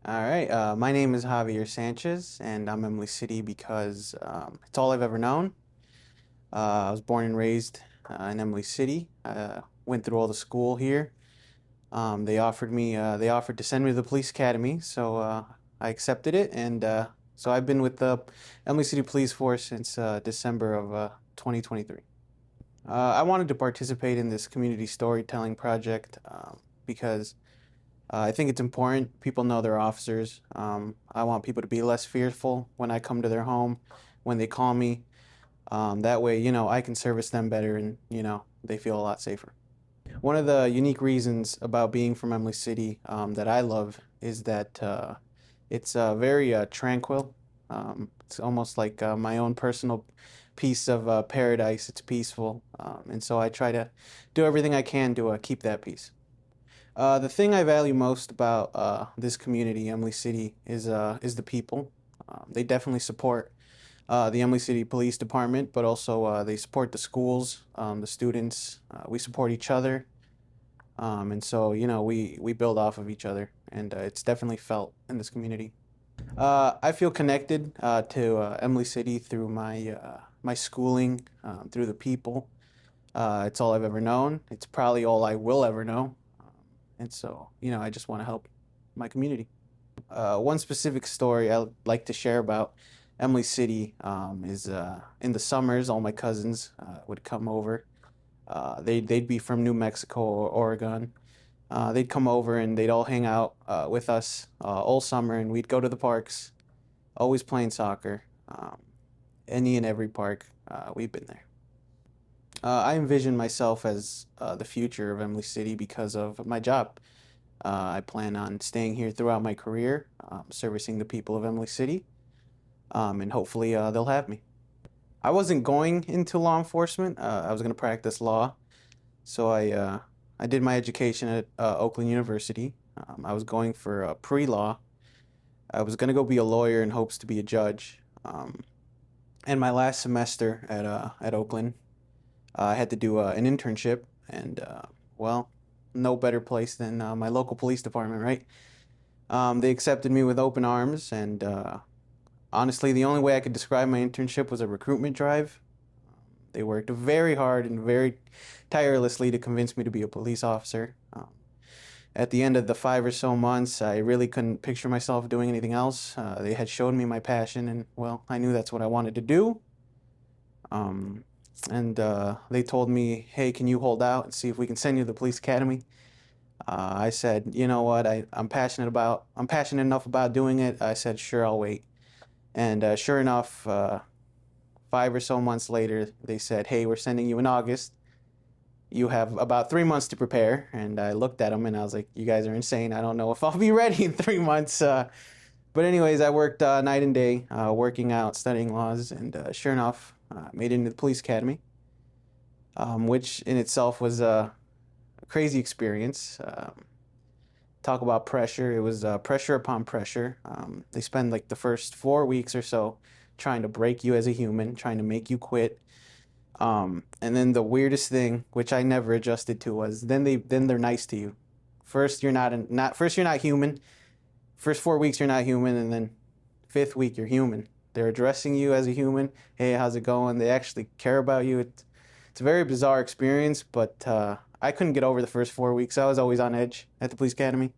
All right. My name is Javier Sanchez, and I'm Imlay City because it's all I've ever known. I was born and raised in Imlay City. Went through all the school here. They offered to send me to the police academy, so I accepted it, and so I've been with the Imlay City Police Force since December of 2023. I wanted to participate in this community storytelling project because I think it's important people know their officers. I want people to be less fearful when I come to their home, when they call me. That way, I can service them better and, they feel a lot safer. One of the unique reasons about being from Emily City that I love is that it's very tranquil. It's almost like my own personal piece of paradise. It's peaceful. And so I try to do everything I can to keep that peace. The thing I value most about this community, Emily City, is the people. They definitely support the Emily City Police Department, but also they support the schools, the students. We support each other, and so we build off of each other, and it's definitely felt in this community. I feel connected to Emily City through my schooling, through the people. It's all I've ever known. It's probably all I will ever know. And so, I just want to help my community. One specific story I'd like to share about Emily City is in the summers, all my cousins would come over. They'd be from New Mexico or Oregon. They'd come over and they'd all hang out with us all summer, and we'd go to the parks, always playing soccer. Any and every park, we've been there. I envision myself as the future of Emily City because of my job. I plan on staying here throughout my career, servicing the people of Emily City, and hopefully they'll have me. I wasn't going into law enforcement. I was going to practice law, so I did my education at Oakland University. I was going for pre-law. I was going to go be a lawyer in hopes to be a judge. And my last semester at Oakland, I had to do an internship, and well, no better place than my local police department, right? They accepted me with open arms, and honestly, the only way I could describe my internship was a recruitment drive. They worked very hard and very tirelessly to convince me to be a police officer. At the end of the 5 or so months, I really couldn't picture myself doing anything else. They had showed me my passion, and well, I knew that's what I wanted to do. Um, and they told me, "Hey, can you hold out and see if we can send you to the police academy?" I said, "You know what? I'm passionate enough about doing it." I said, "Sure, I'll wait." And sure enough, 5 or so months later, they said, "Hey, we're sending you in August. You have about 3 months to prepare." And I looked at them and I was like, "You guys are insane. I don't know if I'll be ready in 3 months." But anyways, I worked night and day, working out, studying laws, and sure enough, made it into the police academy, which in itself was a crazy experience. Talk about pressure. It was pressure upon pressure. They spend like the first 4 weeks or so trying to break you as a human, trying to make you quit. And then the weirdest thing, which I never adjusted to, was then they're nice to you. First you're not human. First 4 weeks you're not human, and then fifth week you're human. They're addressing you as a human. Hey, how's it going? They actually care about you. It's a very bizarre experience, but I couldn't get over the first 4 weeks. I was always on edge at the police academy.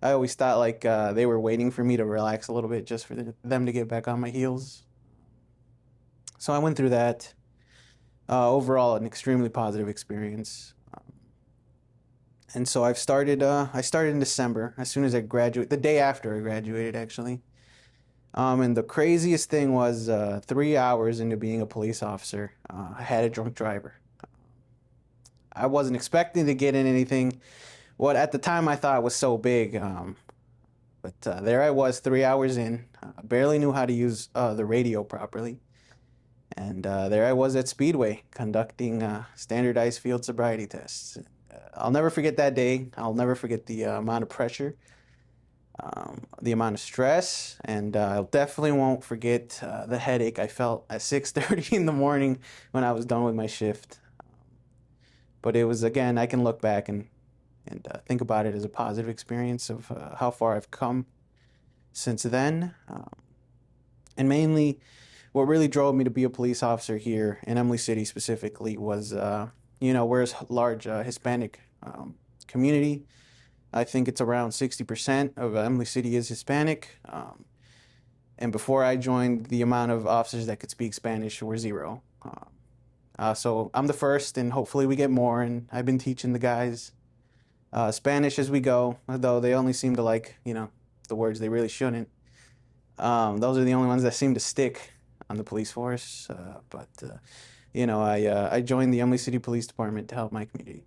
I always thought like they were waiting for me to relax a little bit just for them to get back on my heels. So I went through that. Overall, an extremely positive experience. And so I've started. I started in December, as soon as I graduated, the day after I graduated, actually. And the craziest thing was 3 hours into being a police officer, I had a drunk driver. I wasn't expecting to get in anything. What at the time I thought was so big, but there I was, 3 hours in. Barely knew how to use the radio properly. And there I was at Speedway conducting standardized field sobriety tests. I'll never forget that day. I'll never forget the amount of pressure, the amount of stress, and I definitely won't forget the headache I felt at 6:30 in the morning when I was done with my shift. But it was, again, I can look back and think about it as a positive experience of how far I've come. since then. And mainly, what really drove me to be a police officer here in Emily City specifically was, we're a large Hispanic community. I think it's around 60% of Emily City is Hispanic. And before I joined, the amount of officers that could speak Spanish were zero. So I'm the first, and hopefully we get more. And I've been teaching the guys Spanish as we go, though they only seem to like, the words they really shouldn't. Those are the only ones that seem to stick on the police force. But I joined the Emily City Police Department to help my community.